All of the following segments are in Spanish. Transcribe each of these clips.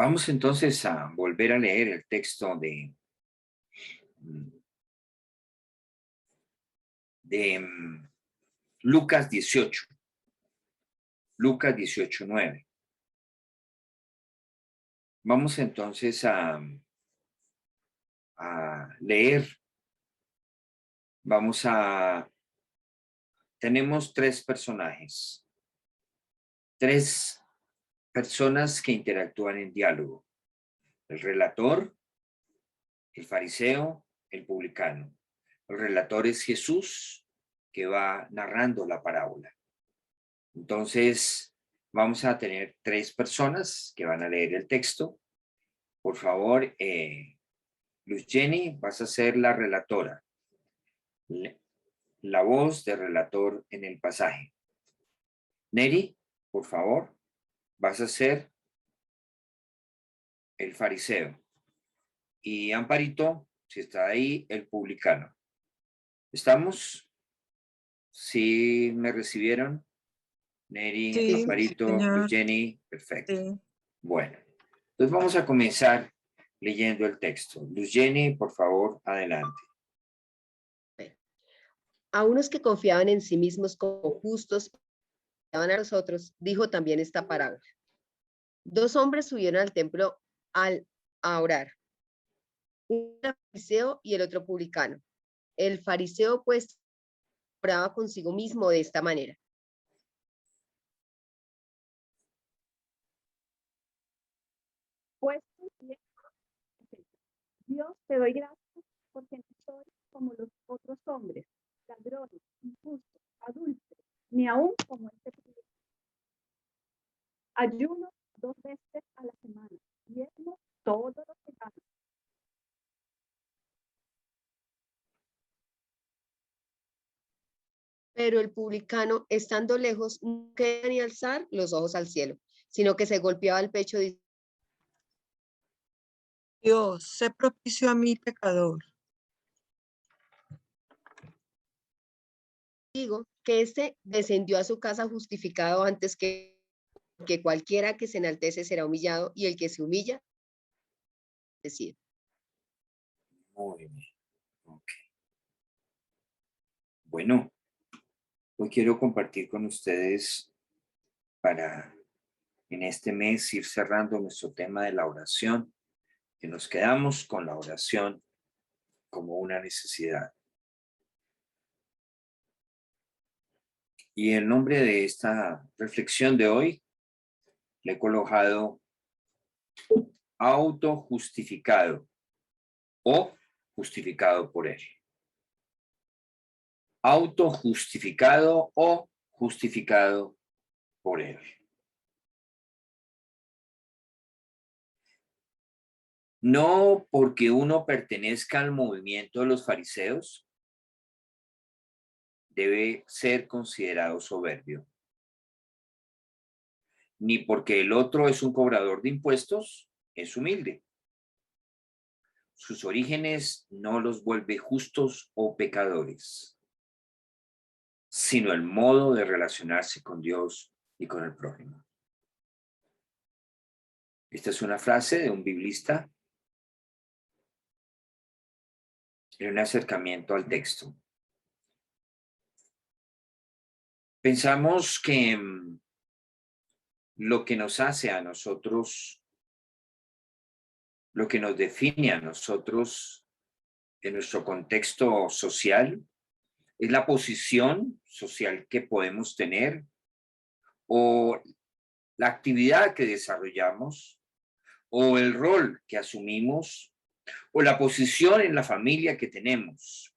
Vamos entonces a volver a leer el texto de Lucas 18. Lucas 18:9. Vamos entonces a leer. Tenemos tres personajes, tres personas que interactúan en diálogo: el relator, el fariseo, el publicano. El relator es Jesús, que va narrando la parábola. Entonces, vamos a tener tres personas que van a leer el texto. Por favor, Luz Jenny, vas a ser la relatora, la voz de relator en el pasaje. Neri, por favor, vas a ser el fariseo. Y Amparito, si está ahí, el publicano. ¿Estamos? ¿Sí me recibieron? Neri, Sí, Amparito, señor. Luz Jenny, perfecto. Sí. Bueno, entonces vamos a comenzar leyendo el texto. Luz Jenny, por favor, adelante. A unos que confiaban en sí mismos como justos, a los otros, dijo también esta parábola. Dos hombres subieron al templo a orar, uno era fariseo y el otro publicano. El fariseo, pues, oraba consigo mismo de esta manera: Pues, Dios, te doy gracias porque no soy como los otros hombres, ladrones, injustos, adúlteros, ni aún como este publicano. Ayuno 2 veces a la semana, diezmo todo lo que gano. Pero el publicano, estando lejos, no quería ni alzar los ojos al cielo, sino que se golpeaba el pecho diciendo: Dios, sé propicio a mí, pecador. digo que este descendió a su casa justificado antes que cualquiera que se enaltece será humillado, y el que se humilla, decir. Muy bien. Ok. Bueno, hoy quiero compartir con ustedes para en este mes ir cerrando nuestro tema de la oración, que nos quedamos con la oración como una necesidad. Y el nombre de esta reflexión de hoy le he colocado autojustificado o justificado por él. Autojustificado o justificado por él. No porque uno pertenezca al movimiento de los fariseos debe ser considerado soberbio, ni porque el otro es un cobrador de impuestos es humilde. Sus orígenes no los vuelve justos o pecadores, sino el modo de relacionarse con Dios y con el prójimo. Esta es una frase de un biblista en un acercamiento al texto. Pensamos que lo que nos hace a nosotros, lo que nos define a nosotros en nuestro contexto social, es la posición social que podemos tener o la actividad que desarrollamos o el rol que asumimos o la posición en la familia que tenemos.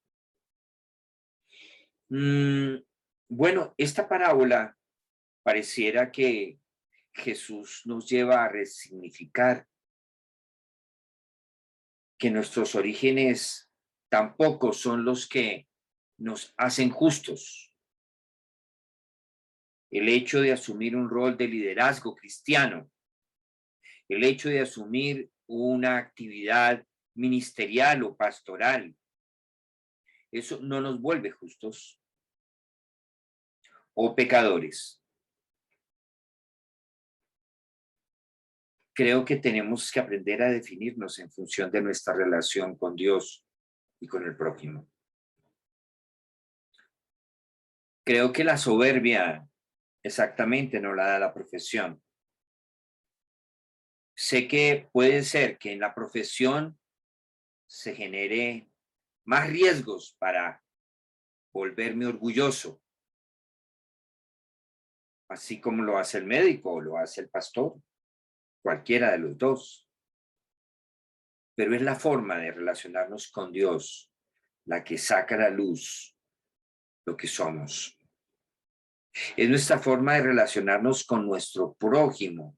Bueno, esta parábola pareciera que Jesús nos lleva a resignificar que nuestros orígenes tampoco son los que nos hacen justos. El hecho de asumir un rol de liderazgo cristiano, el hecho de asumir una actividad ministerial o pastoral, eso no nos vuelve justos o pecadores. creo que tenemos que aprender a definirnos en función de nuestra relación con Dios y con el prójimo. Creo que la soberbia exactamente no la da la profesión. Sé que puede ser que en la profesión se genere más riesgos para volverme orgulloso, así como lo hace el médico o lo hace el pastor, cualquiera de los dos. Pero es la forma de relacionarnos con Dios la que saca a la luz lo que somos. Es nuestra forma de relacionarnos con nuestro prójimo,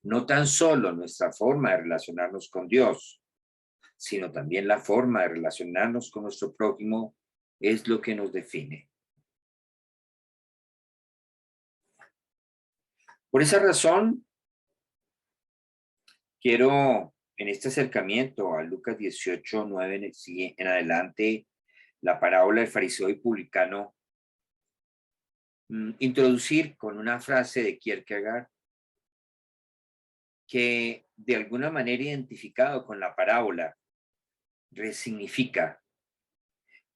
no tan solo nuestra forma de relacionarnos con Dios, sino también la forma de relacionarnos con nuestro prójimo es lo que nos define. Por esa razón, quiero en este acercamiento a Lucas 18:9 en adelante, la parábola del fariseo y publicano, introducir con una frase de Kierkegaard que de alguna manera identificado con la parábola resignifica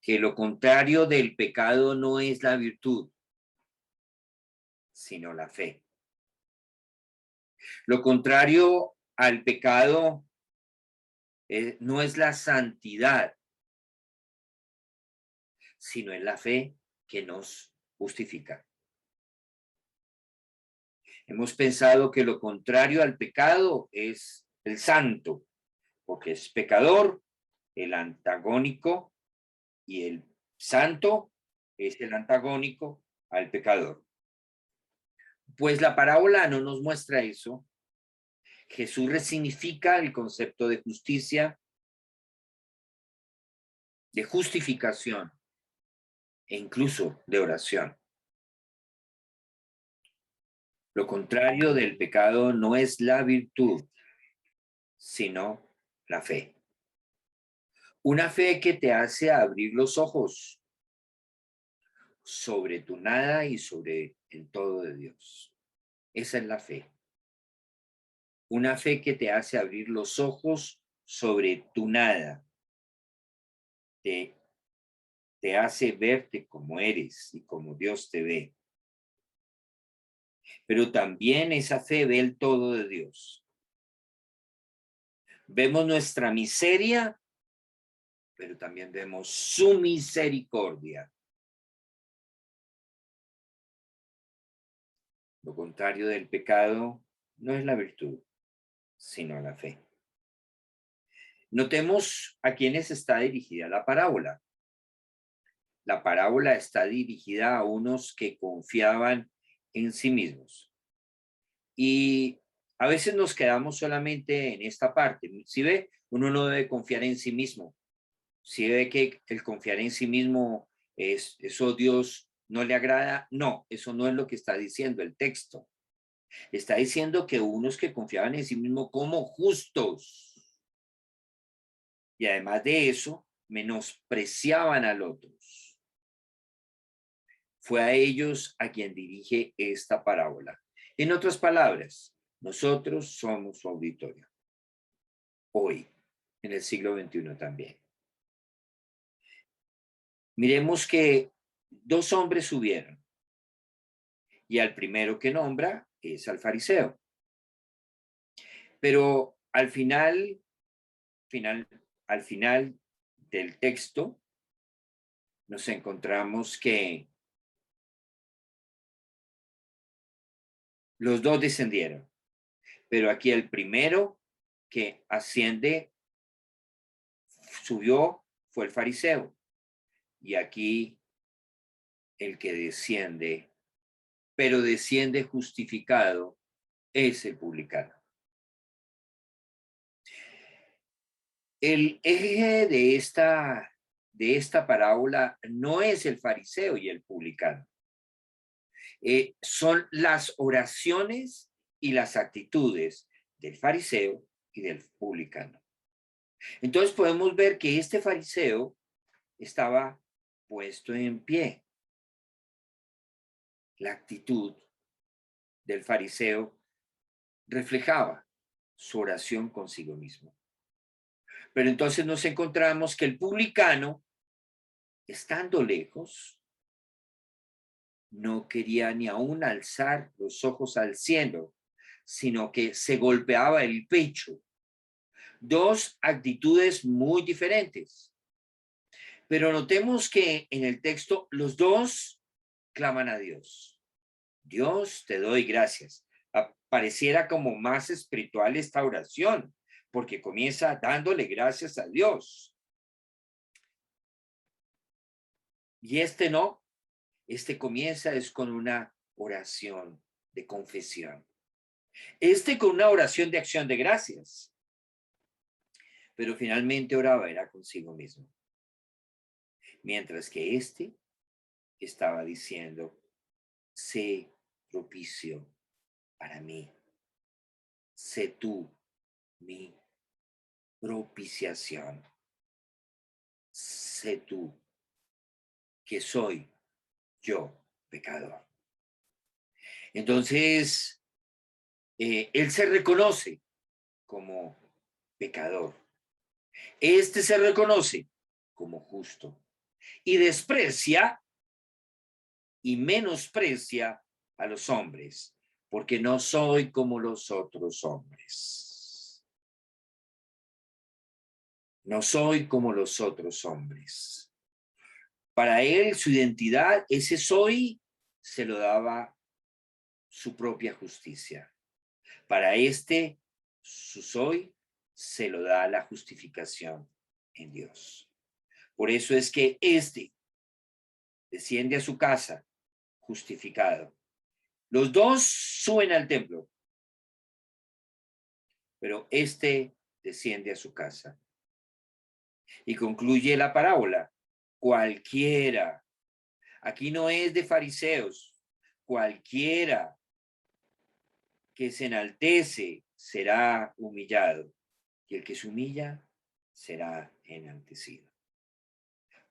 que lo contrario del pecado no es la virtud, sino la fe. Lo contrario al pecado no es la santidad, sino es la fe que nos justifica. Hemos pensado que lo contrario al pecado es el santo, porque es pecador, el antagónico, y el santo es el antagónico al pecador. Pues la parábola no nos muestra eso. Jesús resignifica el concepto de justicia, de justificación e incluso de oración. Lo contrario del pecado no es la virtud, sino la fe. Una fe que te hace abrir los ojos sobre tu nada y sobre el todo de Dios. Esa es la fe. Una fe que te hace abrir los ojos sobre tu nada. Te hace verte como eres y como Dios te ve. Pero también esa fe ve el todo de Dios. Vemos nuestra miseria, pero también vemos su misericordia. Lo contrario del pecado no es la virtud, sino la fe. Notemos a quiénes está dirigida la parábola. La parábola está dirigida a unos que confiaban en sí mismos. Y a veces nos quedamos solamente en esta parte. Si ve, uno no debe confiar en sí mismo. Si ve que el confiar en sí mismo eso Dios no le agrada, no, eso no es lo que está diciendo el texto. Está diciendo que unos que confiaban en sí mismos como justos y además de eso menospreciaban al otro. Fue a ellos a quien dirige esta parábola. En otras palabras, nosotros somos su auditorio. Hoy, en el siglo XXI también. Miremos que dos hombres subieron y al primero que nombra es al fariseo. Pero al final del texto nos encontramos que los dos descendieron, pero aquí el primero que asciende subió fue el fariseo y aquí el que desciende, pero desciende justificado, es el publicano. El eje de esta parábola no es el fariseo y el publicano. Son las oraciones y las actitudes del fariseo y del publicano. Entonces podemos ver que este fariseo estaba puesto en pie. La actitud del fariseo reflejaba su oración consigo mismo. Pero entonces nos encontramos que el publicano, estando lejos, no quería ni aún alzar los ojos al cielo, sino que se golpeaba el pecho. Dos actitudes muy diferentes. Pero notemos que en el texto los dos claman a Dios. Dios, te doy gracias. Pareciera como más espiritual esta oración, porque comienza dándole gracias a Dios. Y no, comienza es con una oración de confesión. Con una oración de acción de gracias. Pero finalmente oraba era consigo mismo. Mientras que estaba diciendo, sé propicio para mí. Sé tú mi propiciación. Sé tú que soy yo pecador. Entonces, él se reconoce como pecador. Se reconoce como justo y desprecia y menosprecia a los hombres, porque no soy como los otros hombres. No soy como los otros hombres. Para él, su identidad, ese soy, se lo daba su propia justicia. Para su soy, se lo da la justificación en Dios. Por eso es que desciende a su casa justificado. Los dos suben al templo, pero desciende a su casa. Y concluye la parábola. Cualquiera. Aquí no es de fariseos. Cualquiera que se enaltece será humillado. Y el que se humilla será enaltecido.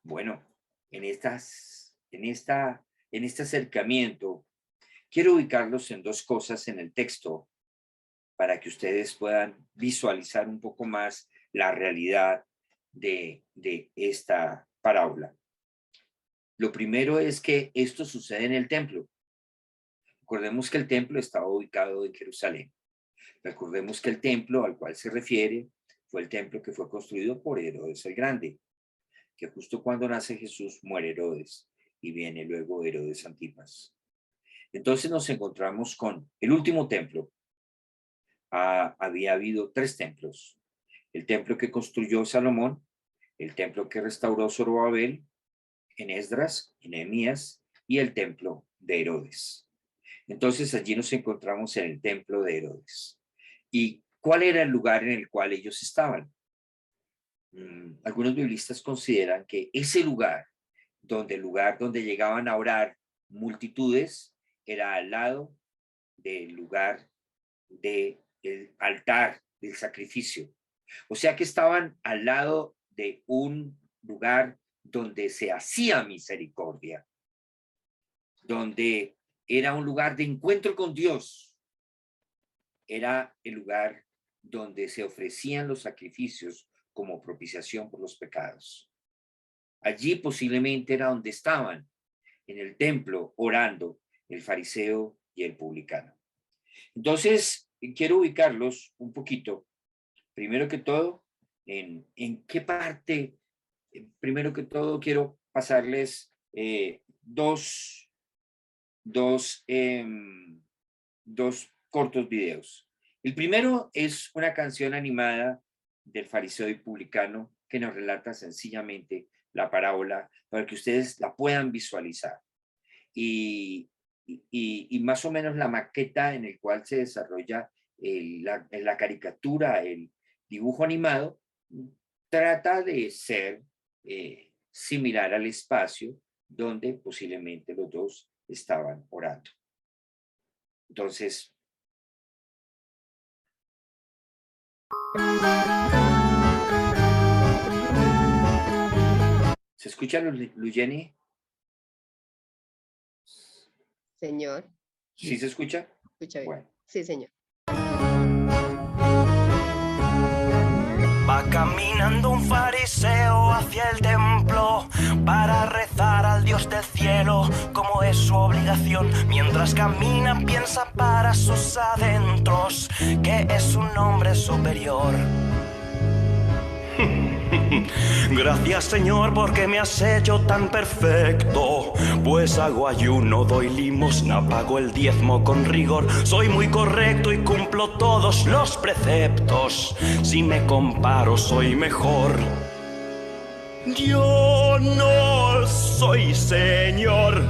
Bueno, en este acercamiento, quiero ubicarlos en dos cosas en el texto para que ustedes puedan visualizar un poco más la realidad de esta parábola. Lo primero es que esto sucede en el templo. Recordemos que el templo estaba ubicado en Jerusalén. Recordemos que el templo al cual se refiere fue el templo que fue construido por Herodes el Grande, que justo cuando nace Jesús muere Herodes y viene luego Herodes Antipas. Entonces nos encontramos con el último templo. Había habido 3 templos. El templo que construyó Salomón, el templo que restauró Zorobabel, en Esdras, en Nehemías, y el templo de Herodes. Entonces allí nos encontramos en el templo de Herodes. ¿Y cuál era el lugar en el cual ellos estaban? Algunos biblistas consideran que ese lugar donde llegaban a orar multitudes era al lado del lugar del altar del sacrificio. O sea que estaban al lado de un lugar donde se hacía misericordia, donde era un lugar de encuentro con Dios. Era el lugar donde se ofrecían los sacrificios como propiciación por los pecados. Allí posiblemente era donde estaban, en el templo, orando el fariseo y el publicano. Entonces, quiero ubicarlos un poquito, primero que todo, en qué parte. Primero que todo, quiero pasarles dos cortos videos. El primero es una canción animada del fariseo y publicano que nos relata sencillamente la parábola para que ustedes la puedan visualizar. Y más o menos la maqueta en el cual se desarrolla la caricatura, el dibujo animado, trata de ser similar al espacio donde posiblemente los dos estaban orando. Entonces, ¿se escucha, Luyeni? Señor. ¿Sí se escucha? Escucha bien. Bueno. Sí, señor. Va caminando un fariseo hacia el templo para rezar al Dios del cielo, como es su obligación. Mientras camina piensa para sus adentros que es un hombre superior. Gracias, Señor, porque me has hecho tan perfecto. Pues hago ayuno, doy limosna, pago el diezmo con rigor. Soy muy correcto y cumplo todos los preceptos. Si me comparo, soy mejor. Yo no soy Señor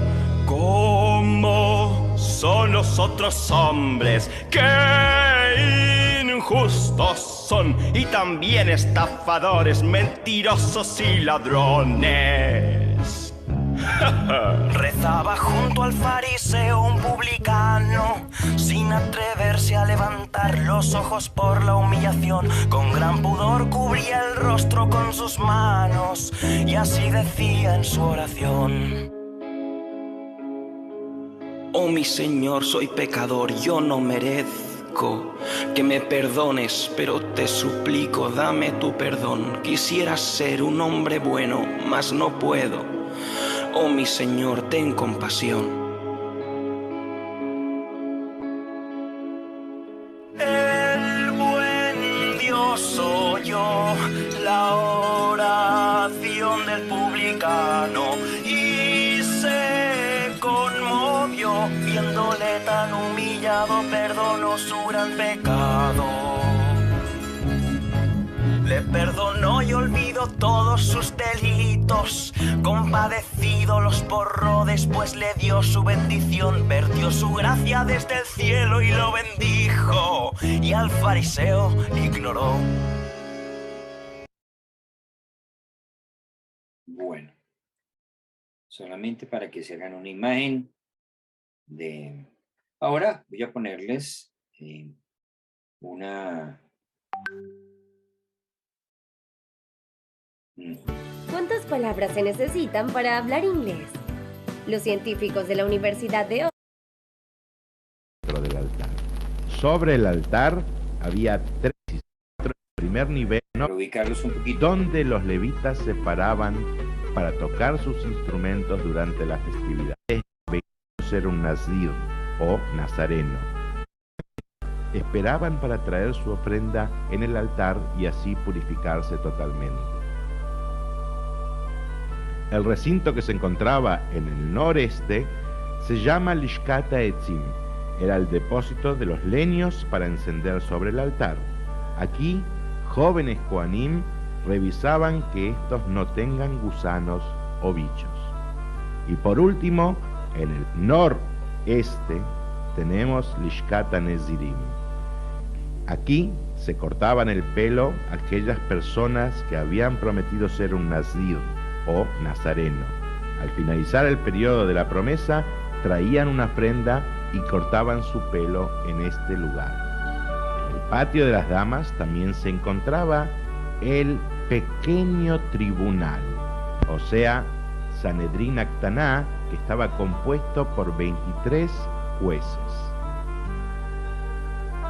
como son los otros hombres que injustos son y también estafadores, mentirosos y ladrones. Rezaba junto al fariseo un publicano, sin atreverse a levantar los ojos por la humillación. Con gran pudor cubría el rostro con sus manos y así decía en su oración: Oh mi Señor, soy pecador, yo no merezco que me perdones, pero te suplico, dame tu perdón. Quisiera ser un hombre bueno, mas no puedo. Oh mi Señor, ten compasión. El buen Dios oyó la oración del publicano y se conmovió, viéndole tan humillado, perdonó su gran pecado. Le perdonó y olvidó todos sus delitos. Compadecido los borró, después le dio su bendición. Vertió su gracia desde el cielo y lo bendijo. Y al fariseo ignoró. Bueno, solamente para que se hagan una imagen de... Ahora voy a ponerles una... ¿Cuántas palabras se necesitan para hablar inglés? Los científicos de la Universidad de del altar. Sobre el altar había 3 y 4 en primer nivel, Para ubicarlos un poquito. donde los levitas se paraban para tocar sus instrumentos durante la festividad. Ser un nazir o nazareno. Esperaban para traer su ofrenda en el altar y así purificarse totalmente. El recinto que se encontraba en el noreste se llama Lishkata Etzim. Era el depósito de los leños para encender sobre el altar. Aquí, jóvenes Kohanim revisaban que estos no tengan gusanos o bichos. Y por último, en el noreste tenemos Lishkata Nezirim. Aquí se cortaban el pelo aquellas personas que habían prometido ser un nazir o nazareno. Al finalizar el periodo de la promesa, traían una ofrenda y cortaban su pelo en este lugar. En el patio de las damas también se encontraba el pequeño tribunal, o sea, Sanedrín Aktaná, que estaba compuesto por 23 jueces.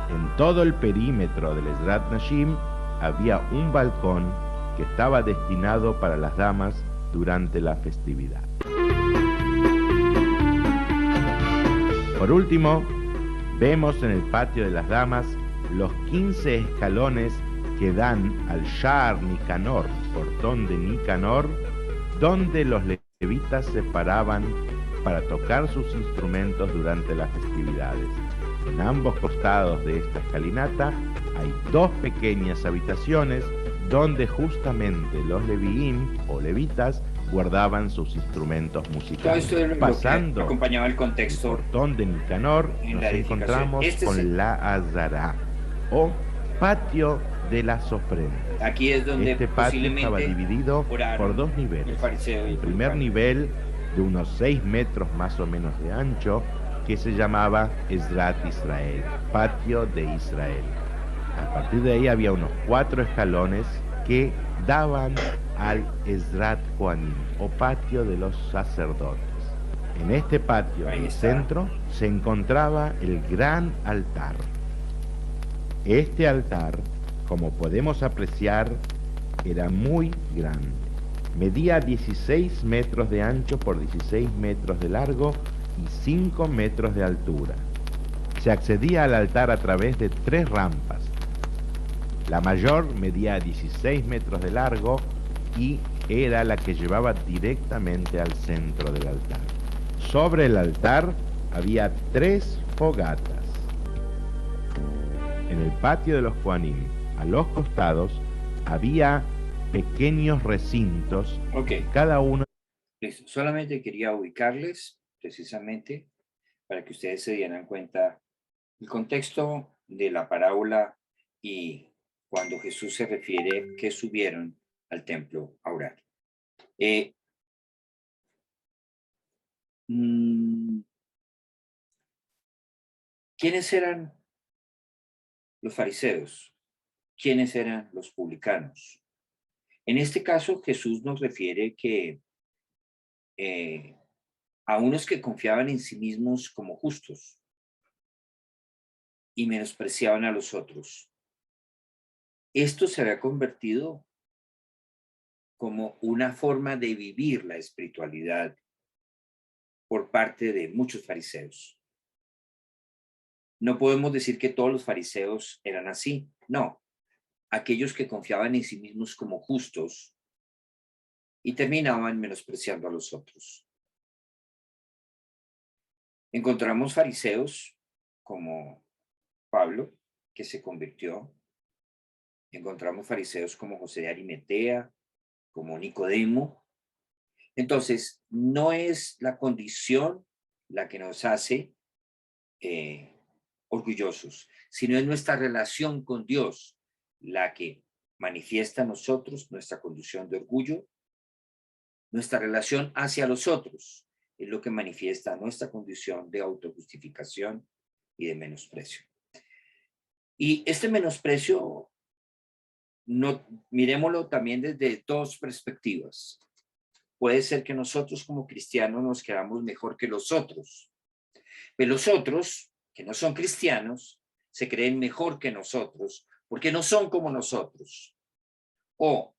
En todo el perímetro del Ezrat Nashim había un balcón que estaba destinado para las damas durante la festividad. Por último, vemos en el patio de las damas los 15 escalones que dan al Sha'ar Nicanor, portón de Nicanor, donde los levitas se paraban para tocar sus instrumentos durante las festividades. En ambos costados de esta escalinata hay 2 pequeñas habitaciones donde justamente los leviim o levitas guardaban sus instrumentos Todo musicales. esto es lo Pasando que acompañaba el el contexto. portón de Nicanor, en nos la edificación. encontramos Este es con el- la Azara o patio de las ofrendas. Aquí es donde Este patio estaba posiblemente dividido oraron por 2 el niveles. fariseo y El el primer publicano. nivel, de unos 6 metros más o menos de ancho, que se llamaba Ezrat Israel, patio de Israel. A partir de ahí había unos 4 escalones que daban al Ezrat Kohanim, o patio de los sacerdotes. En este patio, Ahí en el está. centro, se encontraba el gran altar. Este altar Como podemos apreciar, era muy grande. Medía 16 metros de ancho por 16 metros de largo y 5 metros de altura. Se accedía al altar a través de 3 rampas. La mayor medía 16 metros de largo y era la que llevaba directamente al centro del altar. Sobre el altar había 3 fogatas. En el patio de los Kohanim, a los costados, había pequeños recintos, Ok, cada uno. listo. Solamente quería ubicarles precisamente para que ustedes se dieran cuenta el contexto de la parábola y cuando Jesús se refiere que subieron al templo a orar. ¿Quiénes eran los fariseos? ¿Quiénes eran los publicanos? En este caso, Jesús nos refiere que a unos que confiaban en sí mismos como justos y menospreciaban a los otros. Esto se había convertido como una forma de vivir la espiritualidad por parte de muchos fariseos. No podemos decir que todos los fariseos eran así, no. Aquellos que confiaban en sí mismos como justos y terminaban menospreciando a los otros. Encontramos fariseos como Pablo, que se convirtió. Encontramos fariseos como José de Arimatea, como Nicodemo. Entonces, no es la condición la que nos hace orgullosos, sino es nuestra relación con Dios la que manifiesta a nosotros nuestra condición de orgullo. Nuestra relación hacia los otros es lo que manifiesta nuestra condición de autojustificación y de menosprecio. Y este menosprecio, miremoslo también desde 2 perspectivas. Puede ser que nosotros como cristianos nos queramos mejor que los otros, pero los otros, que no son cristianos, se creen mejor que nosotros porque no son como nosotros. O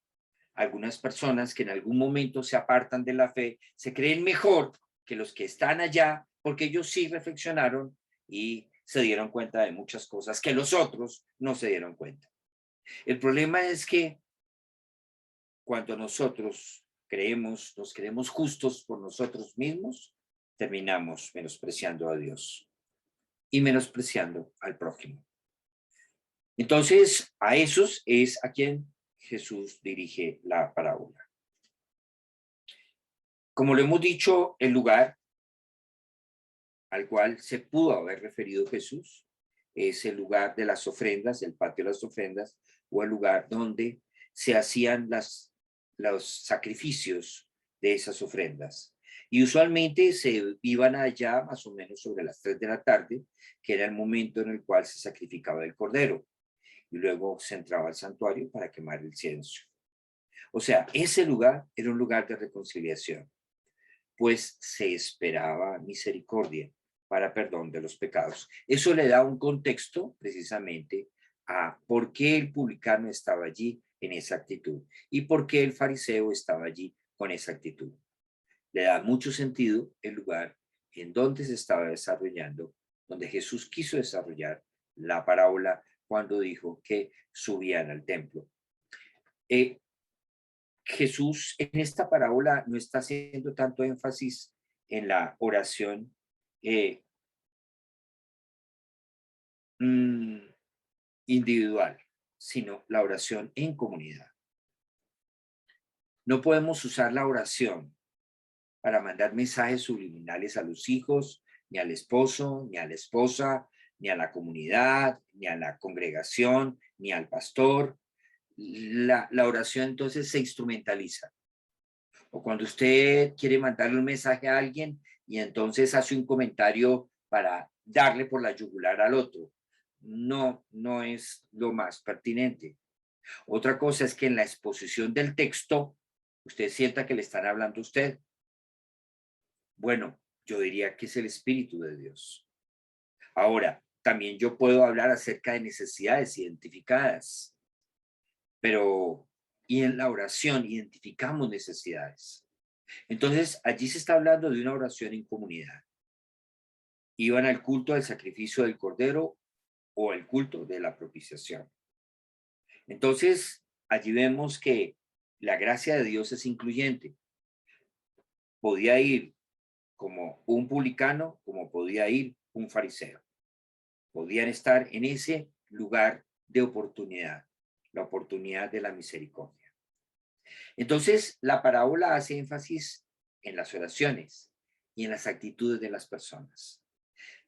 algunas personas que en algún momento se apartan de la fe, se creen mejor que los que están allá porque ellos sí reflexionaron y se dieron cuenta de muchas cosas que los otros no se dieron cuenta. El problema es que cuando nosotros nos creemos justos por nosotros mismos, terminamos menospreciando a Dios y menospreciando al prójimo. Entonces, a esos es a quien Jesús dirige la parábola. Como lo hemos dicho, el lugar al cual se pudo haber referido Jesús es el lugar de las ofrendas, el patio de las ofrendas, o el lugar donde se hacían los sacrificios de esas ofrendas. Y usualmente se iban allá más o menos sobre las 3 de la tarde, que era el momento en el cual se sacrificaba el cordero. Y luego se entraba al santuario para quemar el incienso. O sea, ese lugar era un lugar de reconciliación, pues se esperaba misericordia para perdón de los pecados. Eso le da un contexto precisamente a por qué el publicano estaba allí en esa actitud y por qué el fariseo estaba allí con esa actitud. Le da mucho sentido el lugar en donde se estaba desarrollando, donde Jesús quiso desarrollar la parábola cuando dijo que subían al templo. Jesús en esta parábola no está haciendo tanto énfasis en la oración individual, sino la oración en comunidad. No podemos usar la oración para mandar mensajes subliminales a los hijos, ni al esposo, ni a la esposa, ni a la comunidad, ni a la congregación, ni al pastor. La oración entonces se instrumentaliza. O cuando usted quiere mandarle un mensaje a alguien y entonces hace un comentario para darle por la yugular al otro. No es lo más pertinente. Otra cosa es que en la exposición del texto usted sienta que le están hablando a usted. Bueno, yo diría que es el Espíritu de Dios. Ahora, también yo puedo hablar acerca de necesidades identificadas. y en la oración identificamos necesidades. Entonces, allí se está hablando de una oración en comunidad. Iban al culto del sacrificio del cordero o el culto de la propiciación. Entonces, allí vemos que la gracia de Dios es incluyente. Podía ir como un publicano, como podía ir un fariseo. Podían estar en ese lugar de oportunidad, la oportunidad de la misericordia. Entonces, la parábola hace énfasis en las oraciones y en las actitudes de las personas.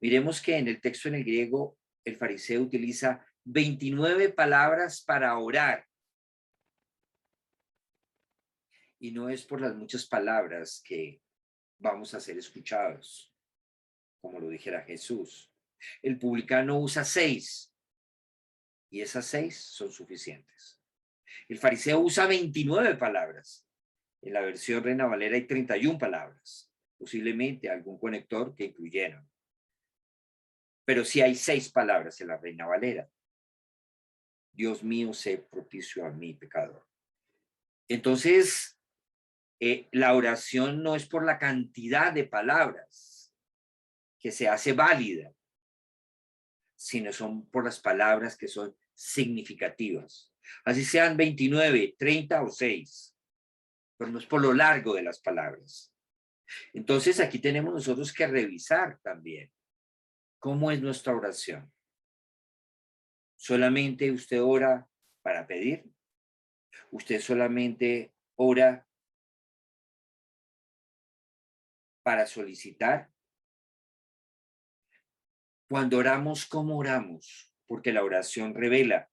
Miremos que en el texto en el griego, el fariseo utiliza 29 palabras para orar. Y no es por las muchas palabras que vamos a ser escuchados, como lo dijera Jesús. El publicano usa 6 y esas 6 son suficientes. El fariseo usa 29 palabras. En la versión Reina Valera hay 31 palabras, posiblemente algún conector que incluyeron. Pero sí hay 6 palabras en la Reina Valera. Dios mío, sé propicio a mí, pecador. Entonces, la oración no es por la cantidad de palabras que se hace válida, sino son por las palabras que son significativas. Así sean 29, 30 o 6, pero no es por lo largo de las palabras. Entonces aquí tenemos nosotros que revisar también cómo es nuestra oración. ¿Solamente usted ora para pedir? ¿Usted solamente ora para solicitar? Cuando oramos, ¿cómo oramos? Porque la oración revela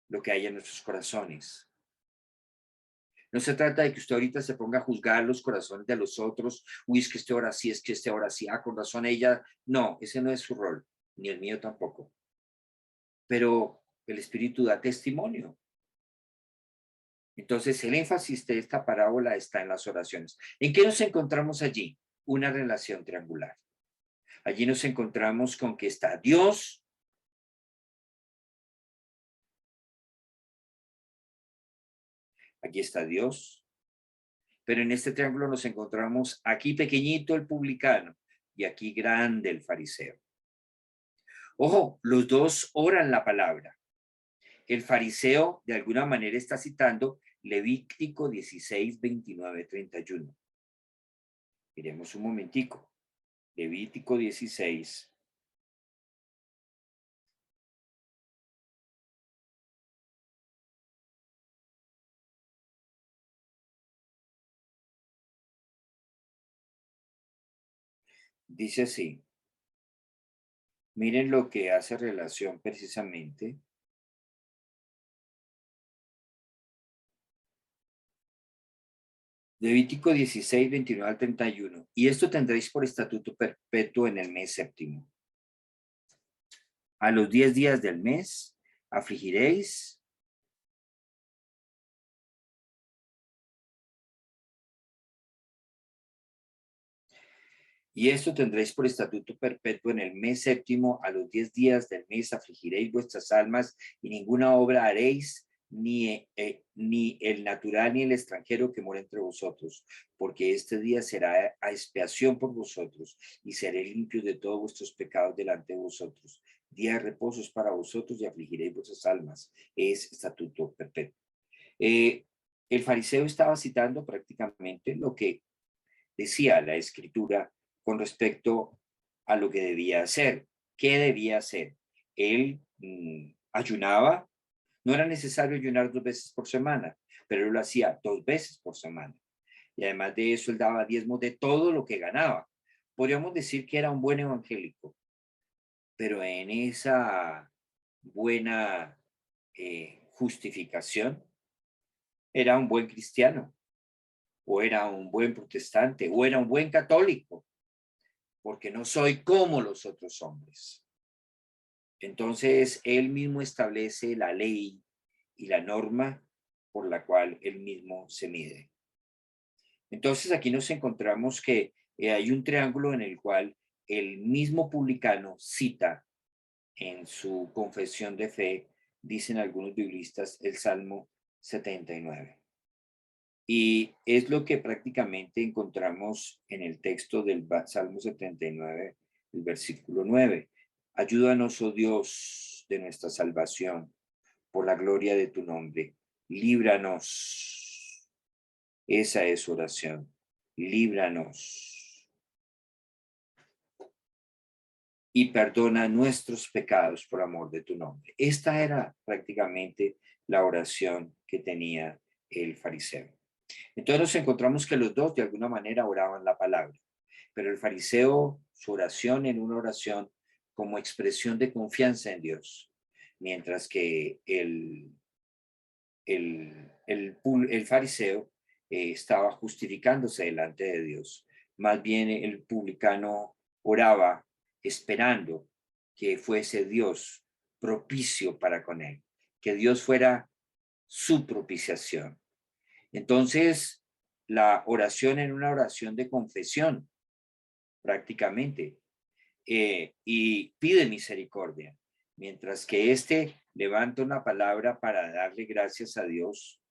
lo que hay en nuestros corazones. No se trata de que usted ahorita se ponga a juzgar los corazones de los otros. Uy, es que este ora sí, es que este ora sí. Ah, con razón ella. No, ese no es su rol, ni el mío tampoco. Pero el Espíritu da testimonio. Entonces, el énfasis de esta parábola está en las oraciones. ¿En qué nos encontramos allí? Una relación triangular. Allí nos encontramos con que está Dios, aquí está Dios, pero en este triángulo nos encontramos aquí pequeñito el publicano y aquí grande el fariseo. Ojo, los dos oran la palabra. El fariseo de alguna manera está citando Levítico 16, 29, 31. Miremos un momentico. Levítico 16. Dice así. Miren lo que hace relación precisamente. Levítico 16, 29 al 31. Y esto tendréis por estatuto perpetuo en el mes séptimo. A los 10 días del mes afligiréis y esto tendréis por estatuto perpetuo en el mes séptimo. A los 10 días del mes afligiréis vuestras almas y ninguna obra haréis, ni el natural ni el extranjero que mora entre vosotros, porque este día será a expiación por vosotros y seré limpio de todos vuestros pecados delante de vosotros. Día de reposo es para vosotros y afligiréis vuestras almas. Es estatuto perpetuo. El fariseo estaba citando prácticamente lo que decía la escritura con respecto a lo que debía hacer. ¿Qué debía hacer? Él ayunaba. No era necesario ayunar 2 veces por semana, pero él lo hacía 2 veces por semana. Y además de eso, él daba diezmos de todo lo que ganaba. Podríamos decir que era un buen evangélico, pero en esa buena justificación, era un buen cristiano, o era un buen protestante, o era un buen católico, porque no soy como los otros hombres. Entonces, él mismo establece la ley y la norma por la cual él mismo se mide. Entonces, aquí nos encontramos que hay un triángulo en el cual el mismo publicano cita en su confesión de fe, dicen algunos biblistas, el Salmo 79. Y es lo que prácticamente encontramos en el texto del Salmo 79, el versículo 9. Ayúdanos, oh Dios, de nuestra salvación, por la gloria de tu nombre. Líbranos. Esa es oración. Líbranos. Y perdona nuestros pecados por amor de tu nombre. Esta era prácticamente la oración que tenía el fariseo. Entonces nos encontramos que los dos de alguna manera oraban la palabra, pero el fariseo, su oración en una oración como expresión de confianza en Dios, mientras que el fariseo estaba justificándose delante de Dios. Más bien el publicano oraba esperando que fuese Dios propicio para con él, que Dios fuera su propiciación. Entonces, la oración en una oración de confesión, prácticamente, y pide misericordia, mientras que éste levanta una palabra para darle gracias a Dios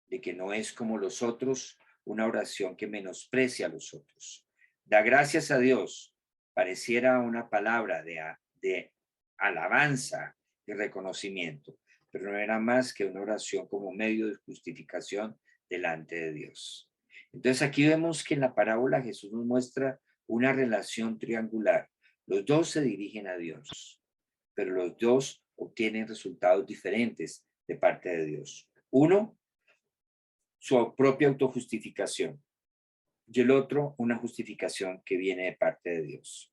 de que no es como los otros, una oración que menosprecia a los otros. Da gracias a Dios, pareciera una palabra de alabanza y reconocimiento, pero no era más que una oración como medio de justificación delante de Dios. Entonces aquí vemos que en la parábola Jesús nos muestra una relación triangular. Los dos se dirigen a Dios, pero los dos obtienen resultados diferentes de parte de Dios. Uno, su propia autojustificación, y el otro, una justificación que viene de parte de Dios.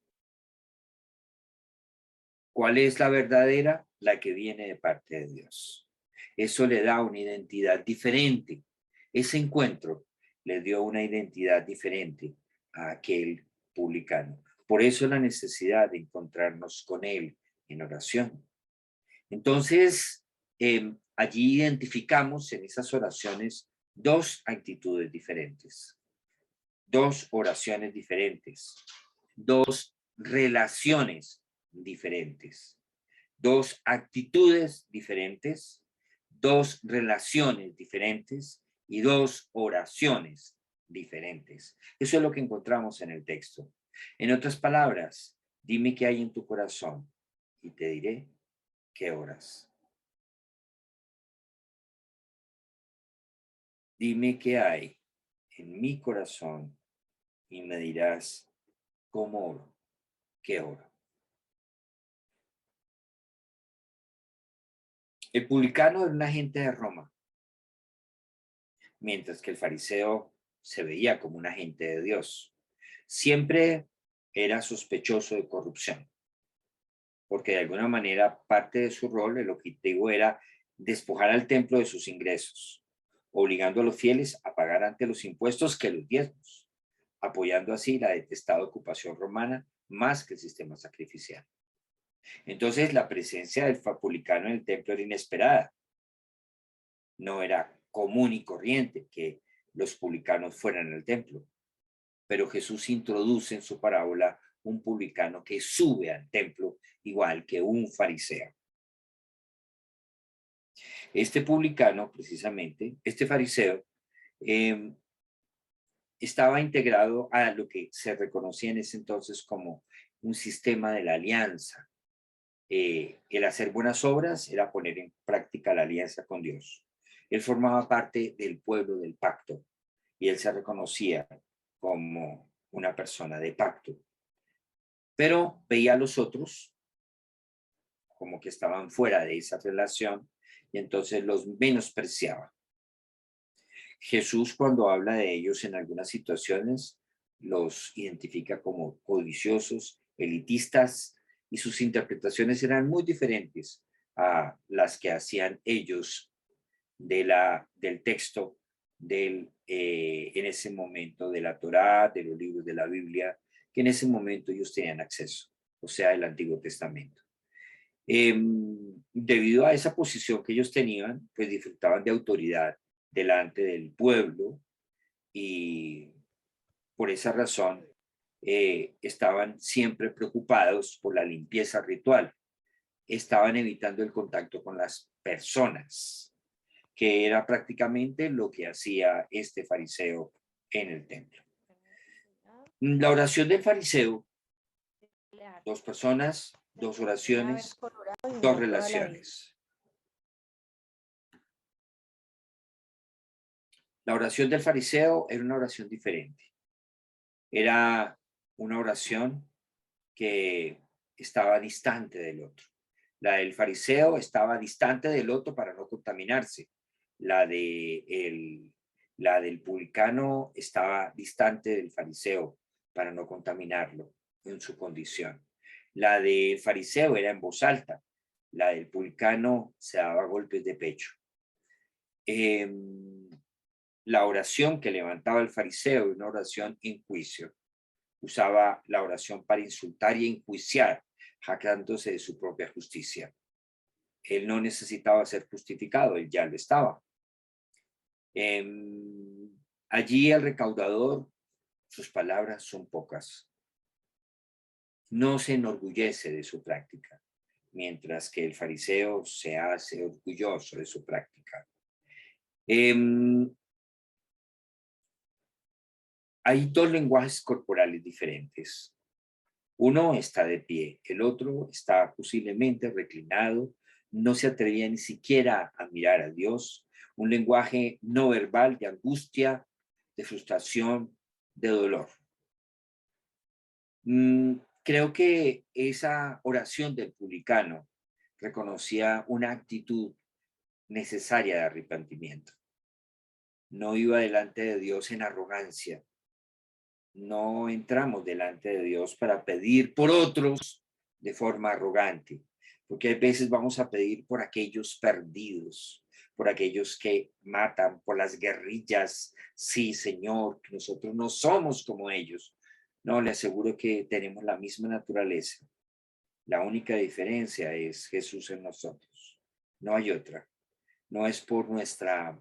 ¿Cuál es la verdadera? La que viene de parte de Dios. Eso le da una identidad diferente. Ese encuentro le dio una identidad diferente a aquel publicano. Por eso la necesidad de encontrarnos con él en oración. Entonces, allí identificamos en esas oraciones dos actitudes diferentes, dos oraciones diferentes, dos relaciones diferentes, dos actitudes diferentes, dos relaciones diferentes y dos oraciones diferentes. Eso es lo que encontramos en el texto. En otras palabras, dime qué hay en tu corazón y te diré qué oras. Dime qué hay en mi corazón y me dirás cómo oro, qué oro. El publicano era un agente de Roma, mientras que el fariseo se veía como un agente de Dios. Siempre era sospechoso de corrupción, porque de alguna manera parte de su rol, el objetivo era despojar al templo de sus ingresos, obligando a los fieles a pagar antes los impuestos que los diezmos, apoyando así la detestada ocupación romana más que el sistema sacrificial. Entonces la presencia del publicano en el templo era inesperada. No era común y corriente que los publicanos fueran al templo, pero Jesús introduce en su parábola un publicano que sube al templo igual que un fariseo. Este publicano, precisamente, este fariseo, estaba integrado a lo que se reconocía en ese entonces como un sistema de la alianza. El hacer buenas obras era poner en práctica la alianza con Dios. Él formaba parte del pueblo del pacto y él se reconocía como una persona de pacto. Pero veía a los otros como que estaban fuera de esa relación y entonces los menospreciaba. Jesús, cuando habla de ellos en algunas situaciones, los identifica como codiciosos, elitistas, y sus interpretaciones eran muy diferentes a las que hacían ellos del texto en ese momento de la Torá, de los libros de la Biblia, que en ese momento ellos tenían acceso, o sea, el Antiguo Testamento. Debido a esa posición que ellos tenían, pues disfrutaban de autoridad delante del pueblo y por esa razón estaban siempre preocupados por la limpieza ritual. Estaban evitando el contacto con las personas que era prácticamente lo que hacía este fariseo en el templo. La oración del fariseo, 2 personas, 2 oraciones, 2 relaciones. La oración del fariseo era una oración diferente. Era una oración que estaba distante del otro. La del fariseo estaba distante del otro para no contaminarse. La del publicano estaba distante del fariseo para no contaminarlo en su condición. La del fariseo era en voz alta. La del publicano se daba golpes de pecho. La oración que levantaba el fariseo, una oración en juicio. Usaba la oración para insultar y enjuiciar, jactándose de su propia justicia. Él no necesitaba ser justificado, él ya lo estaba. Allí el recaudador, sus palabras son pocas. No se enorgullece de su práctica, mientras que el fariseo se hace orgulloso de su práctica. Hay 2 lenguajes corporales diferentes. Uno está de pie, el otro está posiblemente reclinado, no se atrevía ni siquiera a mirar a Dios. Un lenguaje no verbal de angustia, de frustración, de dolor. Creo que esa oración del publicano reconocía una actitud necesaria de arrepentimiento. No iba delante de Dios en arrogancia. No entramos delante de Dios para pedir por otros de forma arrogante, porque a veces vamos a pedir por aquellos perdidos, por aquellos que matan, por las guerrillas. Sí, Señor, que nosotros no somos como ellos. No, le aseguro que tenemos la misma naturaleza. La única diferencia es Jesús en nosotros. No hay otra. No es por nuestra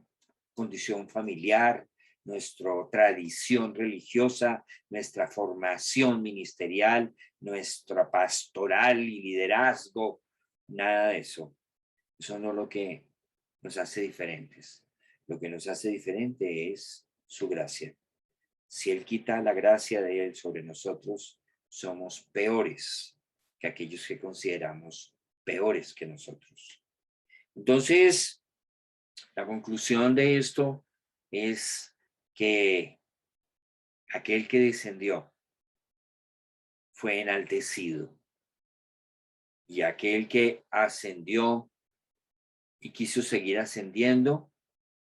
condición familiar, nuestra tradición religiosa, nuestra formación ministerial, nuestra pastoral y liderazgo, nada de eso. Eso no es lo que nos hace diferentes. Lo que nos hace diferente es su gracia. Si Él quita la gracia de Él sobre nosotros, somos peores que aquellos que consideramos peores que nosotros. Entonces, la conclusión de esto es que aquel que descendió fue enaltecido y aquel que ascendió y quiso seguir ascendiendo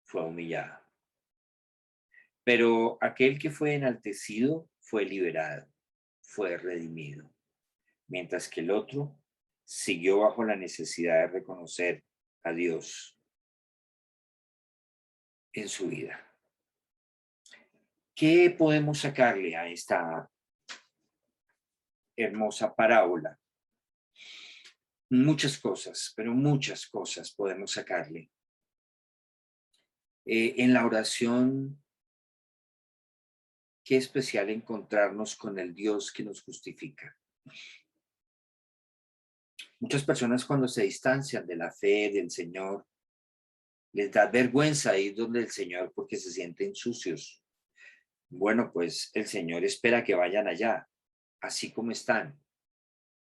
fue humillado. Pero aquel que fue enaltecido fue liberado, fue redimido, mientras que el otro siguió bajo la necesidad de reconocer a Dios en su vida. ¿Qué podemos sacarle a esta hermosa parábola? Muchas cosas, pero muchas cosas podemos sacarle. En la oración, qué especial encontrarnos con el Dios que nos justifica. Muchas personas cuando se distancian de la fe del Señor, les da vergüenza ir donde el Señor porque se sienten sucios. Bueno, pues el Señor espera que vayan allá, así como están,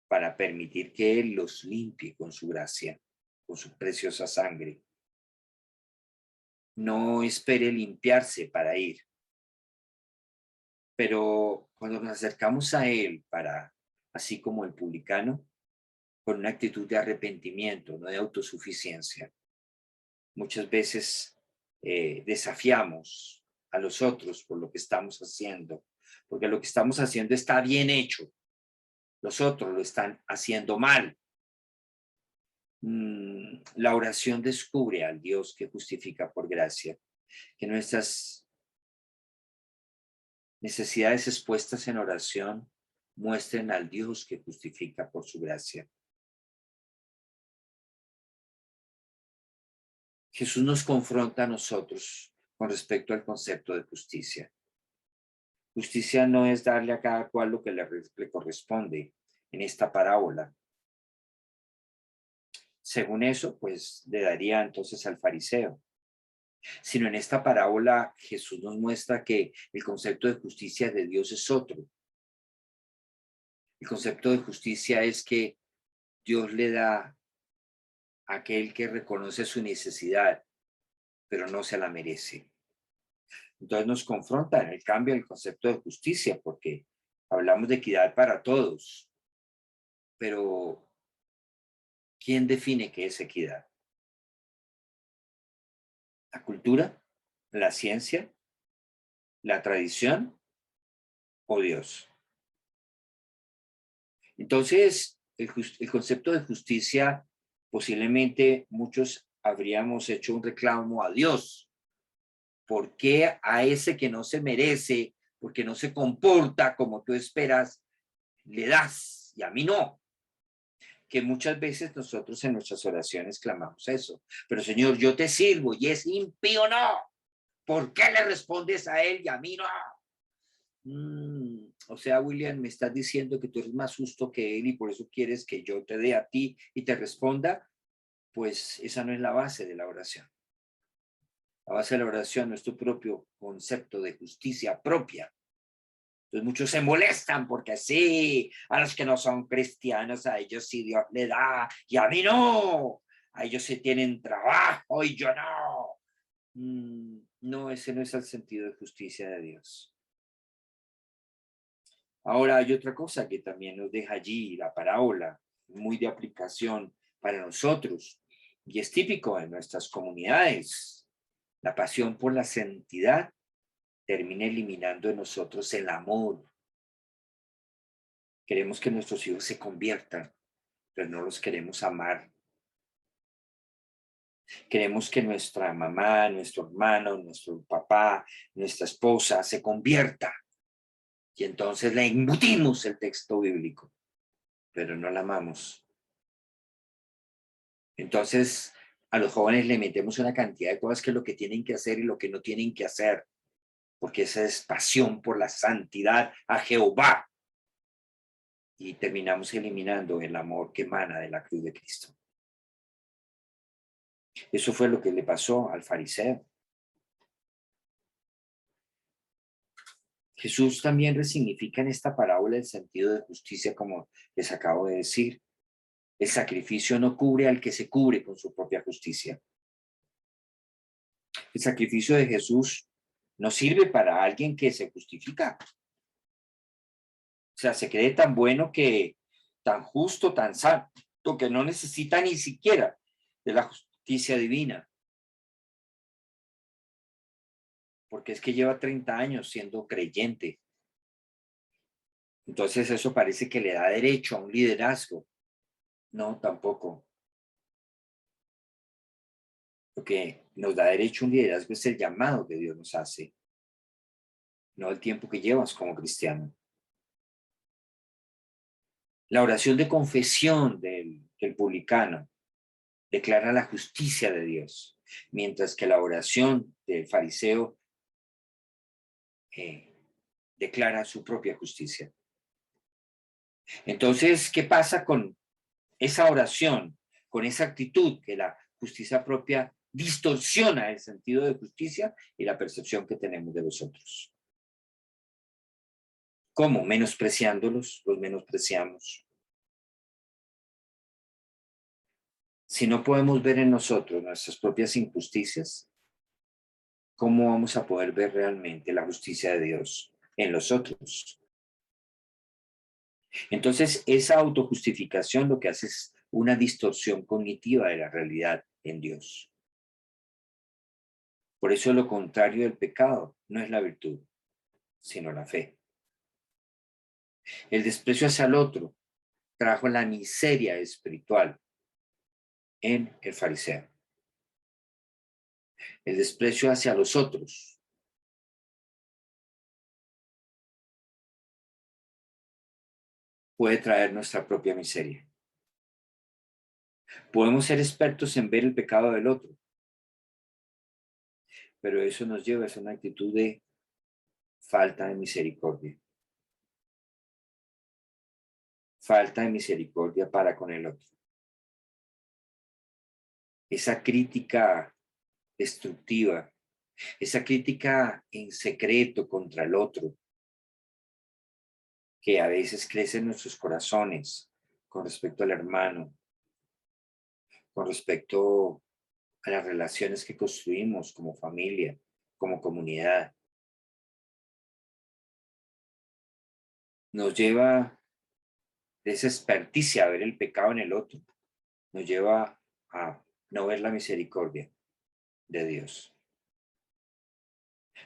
para permitir que Él los limpie con su gracia, con su preciosa sangre. No espere limpiarse para ir. Pero cuando nos acercamos a Él para, así como el publicano, con una actitud de arrepentimiento, no de autosuficiencia, muchas veces desafiamos a los otros por lo que estamos haciendo, porque lo que estamos haciendo está bien hecho. Los otros lo están haciendo mal. La oración descubre al Dios que justifica por gracia, que nuestras necesidades expuestas en oración muestren al Dios que justifica por su gracia. Jesús nos confronta a nosotros con respecto al concepto de justicia. Justicia no es darle a cada cual lo que le corresponde en esta parábola. Según eso, pues le daría entonces al fariseo. sino en esta parábola Jesús nos muestra que el concepto de justicia de Dios es otro. El concepto de justicia es que Dios le da a aquel que reconoce su necesidad, pero no se la merece. Entonces nos confronta en el cambio el concepto de justicia, porque hablamos de equidad para todos, pero ¿quién define qué es equidad? ¿La cultura? ¿La ciencia? ¿La tradición? ¿O Dios? Entonces, el concepto de justicia, posiblemente muchos habríamos hecho un reclamo a Dios. ¿Por qué a ese que no se merece, porque no se comporta como tú esperas, le das y a mí no? Que muchas veces nosotros en nuestras oraciones clamamos eso. Pero Señor, yo te sirvo y es impío, no. ¿Por qué le respondes a él y a mí no? O sea, William, me estás diciendo que tú eres más justo que él y por eso quieres que yo te dé a ti y te responda. Pues esa no es la base de la oración. La base de la oración no es tu propio concepto de justicia propia. Entonces muchos se molestan porque sí, a los que no son cristianos, a ellos sí Dios le da y a mí no. A ellos sí tienen trabajo y yo no. No, ese no es el sentido de justicia de Dios. Ahora hay otra cosa que también nos deja allí, la parábola, muy de aplicación para nosotros, y es típico en nuestras comunidades. La pasión por la santidad termina eliminando en nosotros el amor. Queremos que nuestros hijos se conviertan, pero no los queremos amar. Queremos que nuestra mamá, nuestro hermano, nuestro papá, nuestra esposa se convierta. Y entonces le embutimos el texto bíblico, pero no la amamos. Entonces a los jóvenes le metemos una cantidad de cosas que es lo que tienen que hacer y lo que no tienen que hacer, porque esa es pasión por la santidad a Jehová. Y terminamos eliminando el amor que emana de la cruz de Cristo. Eso fue lo que le pasó al fariseo. Jesús también resignifica en esta parábola el sentido de justicia, como les acabo de decir. El sacrificio no cubre al que se cubre con su propia justicia. El sacrificio de Jesús no sirve para alguien que se justifica. O sea, se cree tan bueno que, tan justo, tan santo, que no necesita ni siquiera de la justicia divina. Porque es que lleva 30 años siendo creyente. Entonces eso parece que le da derecho a un liderazgo. No, tampoco. Lo que nos da derecho a un liderazgo es el llamado que Dios nos hace, no el tiempo que llevas como cristiano. La oración de confesión del publicano declara la justicia de Dios, mientras que la oración del fariseo declara su propia justicia. Entonces, ¿qué pasa con esa oración, con esa actitud que la justicia propia distorsiona el sentido de justicia y la percepción que tenemos de los otros? ¿Cómo? Menospreciándolos, los menospreciamos. Si no podemos ver en nosotros nuestras propias injusticias, ¿cómo vamos a poder ver realmente la justicia de Dios en los otros? Entonces, esa autojustificación lo que hace es una distorsión cognitiva de la realidad en Dios. Por eso lo contrario del pecado no es la virtud, sino la fe. El desprecio hacia el otro trajo la miseria espiritual en el fariseo. El desprecio hacia los otros puede traer nuestra propia miseria. Podemos ser expertos en ver el pecado del otro, pero eso nos lleva a una actitud de falta de misericordia. Falta de misericordia para con el otro. Esa crítica destructiva esa crítica en secreto contra el otro, que a veces crece en nuestros corazones con respecto al hermano, con respecto a las relaciones que construimos como familia, como comunidad. Nos lleva de esa experticia a ver el pecado en el otro, nos lleva a no ver la misericordia de Dios.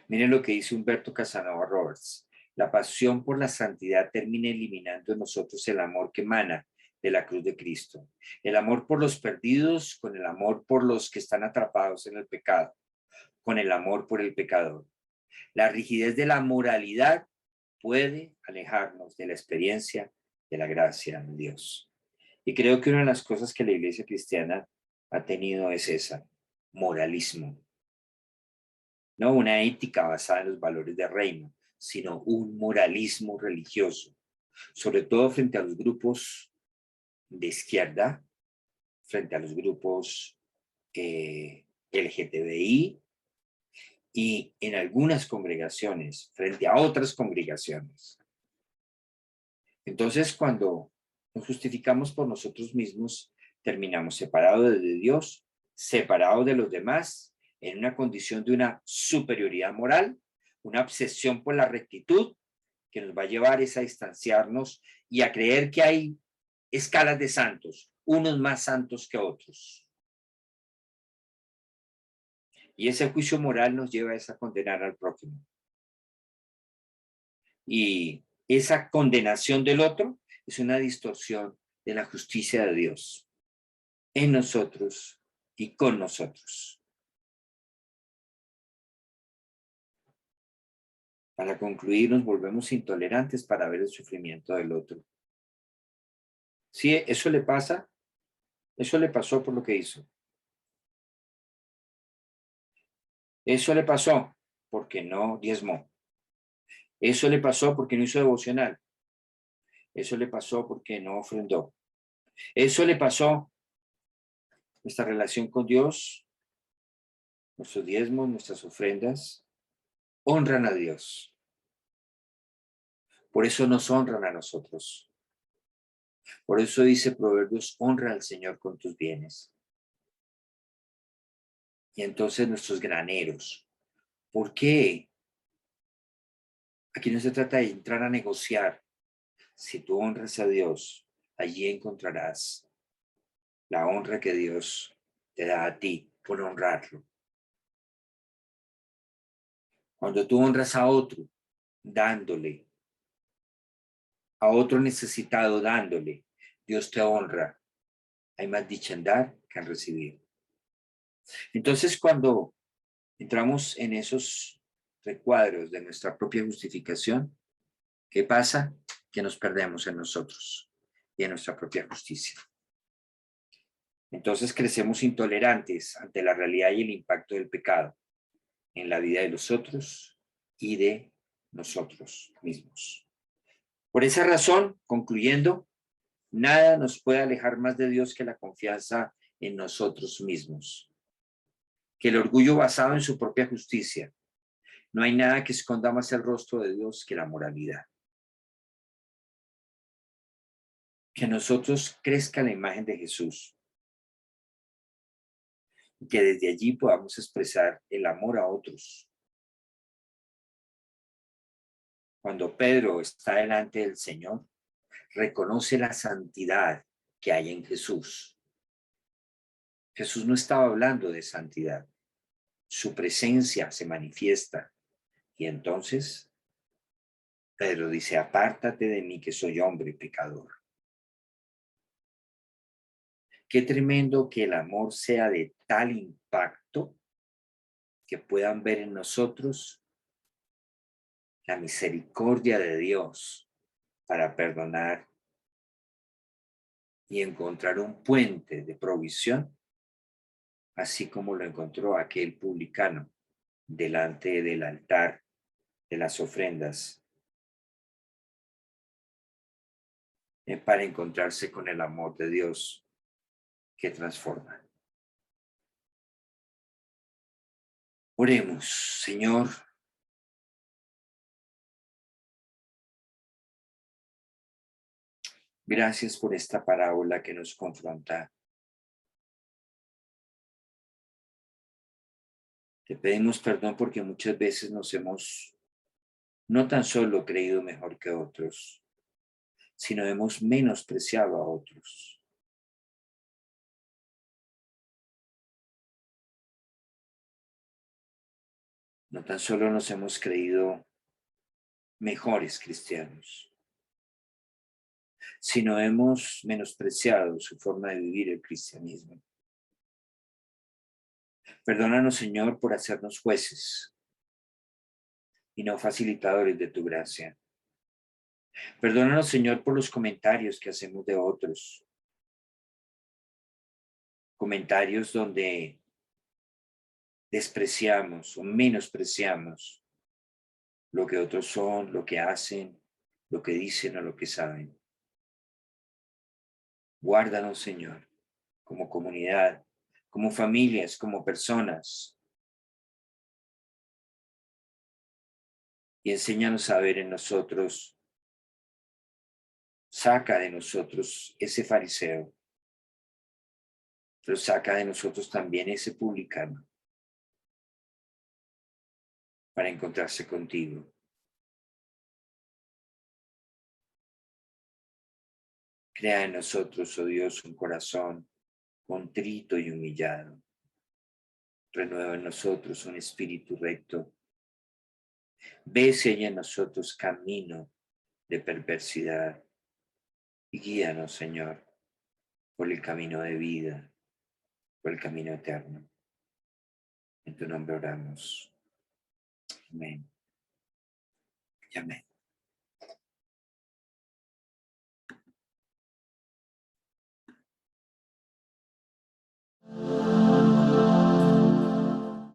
Miren lo que dice Humberto Casanova Roberts. La pasión por la santidad termina eliminando en nosotros el amor que emana de la cruz de Cristo. El amor por los perdidos con el amor por los que están atrapados en el pecado, con el amor por el pecador. La rigidez de la moralidad puede alejarnos de la experiencia de la gracia de Dios. Y creo que una de las cosas que la iglesia cristiana ha tenido es esa, moralismo. No una ética basada en los valores del reino, sino un moralismo religioso, sobre todo frente a los grupos de izquierda, frente a los grupos LGTBI y en algunas congregaciones, frente a otras congregaciones. Entonces, cuando nos justificamos por nosotros mismos, terminamos separados de Dios, separados de los demás, en una condición de una superioridad moral, una obsesión por la rectitud que nos va a llevar a distanciarnos y a creer que hay escalas de santos, unos más santos que otros. Y ese juicio moral nos lleva a condenar al prójimo. Y esa condenación del otro es una distorsión de la justicia de Dios en nosotros y con nosotros. Para concluir, nos volvemos intolerantes para ver el sufrimiento del otro. Sí, eso le pasa, eso le pasó por lo que hizo. Eso le pasó porque no diezmó. Eso le pasó porque no hizo devocional. Eso le pasó porque no ofrendó. Eso le pasó. Nuestra relación con Dios, nuestros diezmos, nuestras ofrendas, honran a Dios. Por eso nos honran a nosotros. Por eso dice Proverbios, honra al Señor con tus bienes. Y entonces nuestros graneros. ¿Por qué? Aquí no se trata de entrar a negociar. Si tú honras a Dios, allí encontrarás la honra que Dios te da a ti por honrarlo. Cuando tú honras a otro, dándole, a otro necesitado dándole, Dios te honra. Hay más dicha en dar que en recibir. Entonces, cuando entramos en esos recuadros de nuestra propia justificación, ¿qué pasa? Que nos perdemos en nosotros y en nuestra propia justicia. Entonces crecemos intolerantes ante la realidad y el impacto del pecado en la vida de los otros y de nosotros mismos. Por esa razón, concluyendo, nada nos puede alejar más de Dios que la confianza en nosotros mismos, que el orgullo basado en su propia justicia. No hay nada que esconda más el rostro de Dios que la moralidad. Que en nosotros crezca la imagen de Jesús y que desde allí podamos expresar el amor a otros. Cuando Pedro está delante del Señor, reconoce la santidad que hay en Jesús. Jesús no estaba hablando de santidad. Su presencia se manifiesta. Y entonces Pedro dice, apártate de mí que soy hombre pecador. Qué tremendo que el amor sea de tal impacto que puedan ver en nosotros la misericordia de Dios para perdonar y encontrar un puente de provisión, así como lo encontró aquel publicano delante del altar de las ofrendas, para encontrarse con el amor de Dios que transforma. Oremos, Señor. Gracias por esta parábola que nos confronta. Te pedimos perdón porque muchas veces nos hemos no tan solo creído mejor que otros, sino hemos menospreciado a otros. No tan solo nos hemos creído mejores cristianos, sino hemos menospreciado su forma de vivir el cristianismo. Perdónanos, Señor, por hacernos jueces y no facilitadores de tu gracia. Perdónanos, Señor, por los comentarios que hacemos de otros. Comentarios donde despreciamos o menospreciamos lo que otros son, lo que hacen, lo que dicen o lo que saben. Guárdanos, Señor, como comunidad, como familias, como personas. Y enséñanos a ver en nosotros, saca de nosotros ese fariseo, pero saca de nosotros también ese publicano para encontrarse contigo. Crea en nosotros, oh Dios, un corazón contrito y humillado. Renueva en nosotros un espíritu recto. Ve si hay en nosotros camino de perversidad y guíanos, Señor, por el camino de vida, por el camino eterno. En tu nombre oramos. Amén. Y amén.